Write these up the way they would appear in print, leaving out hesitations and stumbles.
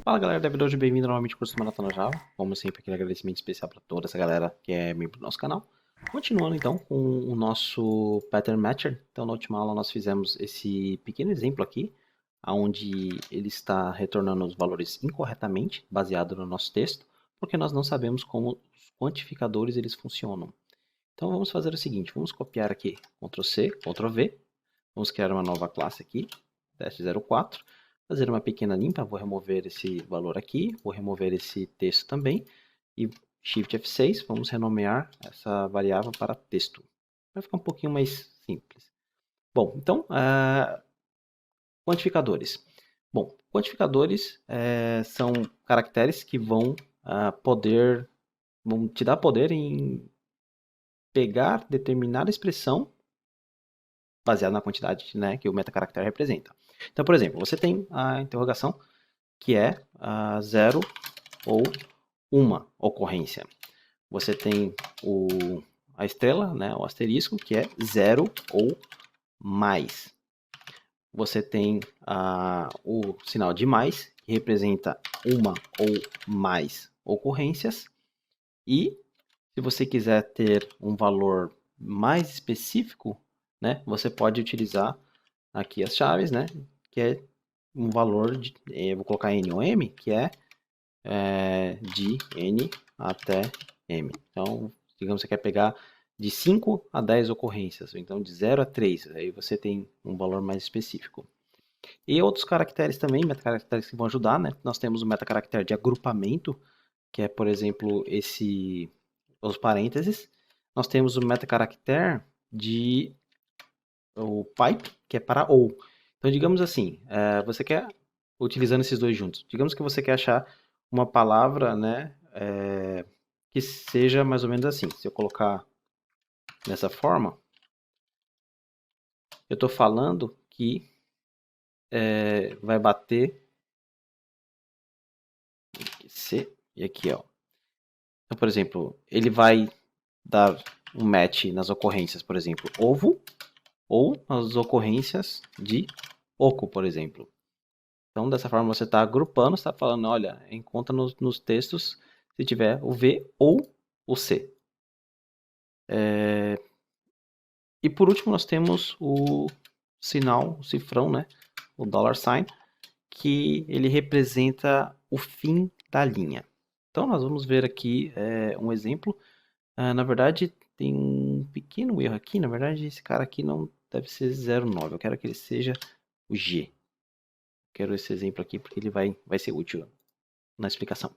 Fala galera, David hoje, bem-vindo novamente ao curso Maratona Java. Como sempre, aquele agradecimento especial para toda essa galera que é membro do nosso canal. Continuando então com o nosso Pattern Matcher. Então na última aula nós fizemos esse pequeno exemplo aqui, onde ele está retornando os valores incorretamente, baseado no nosso texto, porque nós não sabemos como os quantificadores eles funcionam. Então vamos fazer o seguinte, vamos copiar aqui Ctrl+C, Ctrl+V, vamos criar uma nova classe aqui, teste04, fazer uma pequena limpa, vou remover esse valor aqui, vou remover esse texto também, e Shift F6, vamos renomear essa variável para texto. Vai ficar um pouquinho mais simples. Bom, então, quantificadores. Bom, quantificadores são caracteres que vão te dar poder em pegar determinada expressão baseada na quantidade, né, que o metacaractere representa. Então, por exemplo, você tem a interrogação que é 0 ou uma ocorrência. Você tem a estrela, né, o asterisco, que é 0 ou mais. Você tem o sinal de mais, que representa uma ou mais ocorrências. E se você quiser ter um valor mais específico, né, você pode utilizar aqui as chaves, né, que é um valor de, eu vou colocar n ou m, que é de n até m. Então, digamos que você quer pegar de 5 a 10 ocorrências, ou então de 0 a 3, aí você tem um valor mais específico. E outros caracteres também, metacaracteres que vão ajudar, né? Nós temos o metacaractere de agrupamento, que é, por exemplo, os parênteses. Nós temos o metacaractere de o pipe, que é para ou. Então, digamos assim, você quer, utilizando esses dois juntos, digamos que você quer achar uma palavra, né, que seja mais ou menos assim. Se eu colocar dessa forma, eu estou falando que vai bater C e aqui, ó. Então, por exemplo, ele vai dar um match nas ocorrências, por exemplo, ovo, ou nas ocorrências de oco, por exemplo. Então, dessa forma, você está agrupando, está falando, olha, encontra nos textos se tiver o V ou o C. E por último, nós temos o sinal, o cifrão, né? O $sign, que ele representa o fim da linha. Então, nós vamos ver aqui um exemplo. Na verdade, tem um pequeno erro aqui. Na verdade, esse cara aqui não deve ser 09. Eu quero que ele seja o G. Quero esse exemplo aqui porque ele vai ser útil na explicação.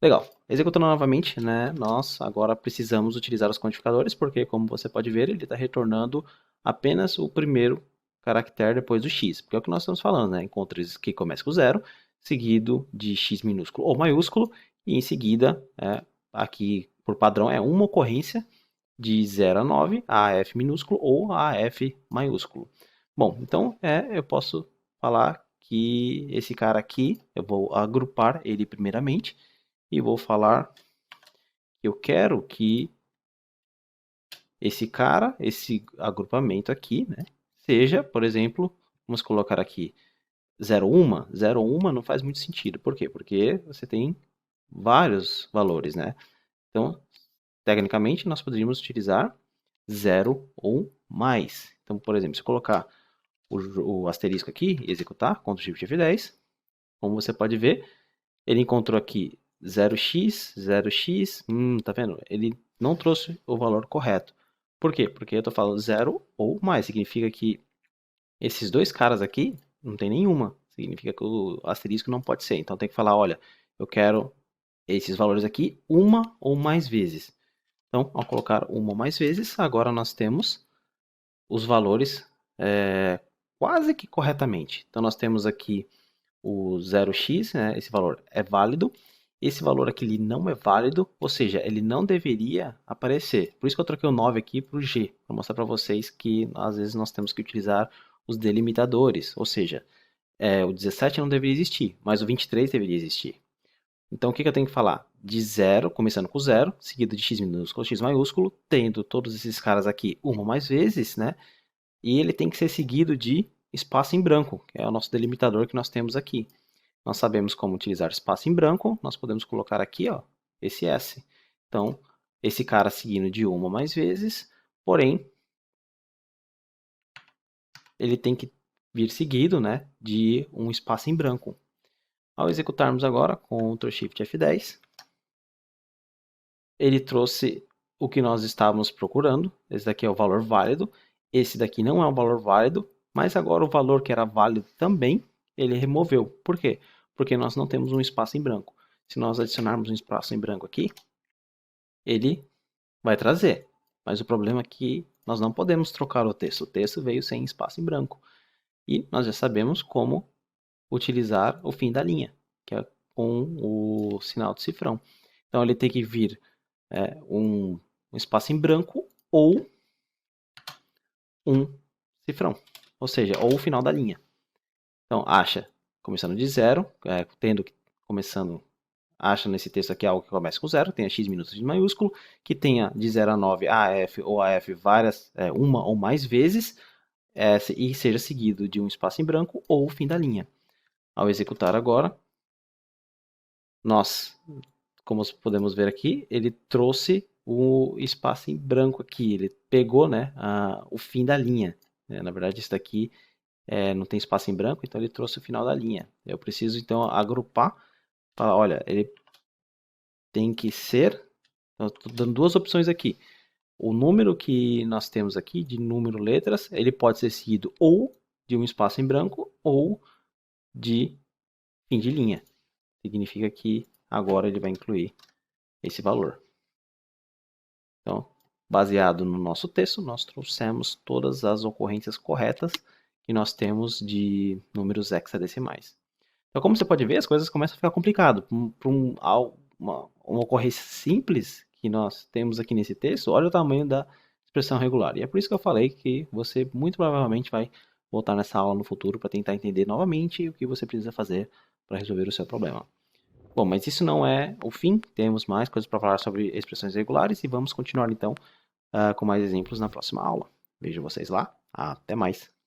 Legal. Executando novamente, né, nós agora precisamos utilizar os quantificadores, porque, como você pode ver, ele está retornando apenas o primeiro caractere depois do x, porque é o que nós estamos falando, né? Encontres que começa com 0, seguido de x minúsculo ou maiúsculo, e em seguida, aqui por padrão, é uma ocorrência de 0 a 9, AF minúsculo ou AF maiúsculo. Bom, então eu posso falar que esse cara aqui, eu vou agrupar ele primeiramente, e vou falar que eu quero que esse agrupamento aqui, né, seja, por exemplo, vamos colocar aqui 0,1. 0,1 não faz muito sentido. Por quê? Porque você tem vários valores, né? Então, tecnicamente, nós poderíamos utilizar 0 ou mais. Então, por exemplo, se eu colocar o asterisco aqui e executar, Ctrl Shift F10, como você pode ver, ele encontrou aqui 0x, 0x, tá vendo? Ele não trouxe o valor correto. Por quê? Porque eu estou falando 0 ou mais, significa que esses dois caras aqui não tem nenhuma, significa que o asterisco não pode ser. Então tem que falar, olha, eu quero esses valores aqui uma ou mais vezes. Então, ao colocar uma ou mais vezes, agora nós temos os valores quase que corretamente. Então nós temos aqui o 0x, né, esse valor é válido, esse valor aqui ele não é válido, ou seja, ele não deveria aparecer. Por isso que eu troquei o 9 aqui para o G, para mostrar para vocês que às vezes nós temos que utilizar os delimitadores, ou seja, o 17 não deveria existir, mas o 23 deveria existir. Então o que eu tenho que falar? De 0, começando com 0, seguido de x minúsculo, x maiúsculo, tendo todos esses caras aqui uma ou mais vezes, né? E ele tem que ser seguido de espaço em branco, que é o nosso delimitador que nós temos aqui. nós sabemos como utilizar espaço em branco, nós podemos colocar aqui, ó, esse S. Então, esse cara seguindo de uma ou mais vezes, porém, ele tem que vir seguido, né, de um espaço em branco. Ao executarmos agora, Ctrl Shift F10, ele trouxe o que nós estávamos procurando. Esse daqui é o valor válido, esse daqui não é um valor válido, mas agora o valor que era válido também, ele removeu. Por quê? Porque nós não temos um espaço em branco. Se nós adicionarmos um espaço em branco aqui, ele vai trazer. Mas o problema é que nós não podemos trocar o texto. O texto veio sem espaço em branco. E nós já sabemos como utilizar o fim da linha, que é com o sinal de cifrão. Então ele tem que vir um espaço em branco ou um cifrão, ou seja, ou o final da linha. Então acha começando de zero, acha nesse texto aqui algo que comece com zero, tenha x minutos de maiúsculo, que tenha de 0 a 9 AF ou AF várias, uma ou mais vezes, e seja seguido de um espaço em branco ou o fim da linha. Ao executar agora, nós, como podemos ver aqui, ele trouxe o espaço em branco aqui, ele pegou, né, o fim da linha. Na verdade, isso daqui não tem espaço em branco, então ele trouxe o final da linha. Eu preciso, então, agrupar, falar, olha, ele tem que ser, então, estou dando duas opções aqui. O número que nós temos aqui, de número letras, ele pode ser seguido ou de um espaço em branco ou de fim de linha. Significa que agora ele vai incluir esse valor. Então, baseado no nosso texto, nós trouxemos todas as ocorrências corretas que nós temos de números hexadecimais. Então, como você pode ver, as coisas começam a ficar complicadas. Para uma ocorrência simples que nós temos aqui nesse texto, olha o tamanho da expressão regular. E é por isso que eu falei que você muito provavelmente vai voltar nessa aula no futuro para tentar entender novamente o que você precisa fazer para resolver o seu problema. Bom, mas isso não é o fim, temos mais coisas para falar sobre expressões regulares e vamos continuar então com mais exemplos na próxima aula. Vejo vocês lá, até mais!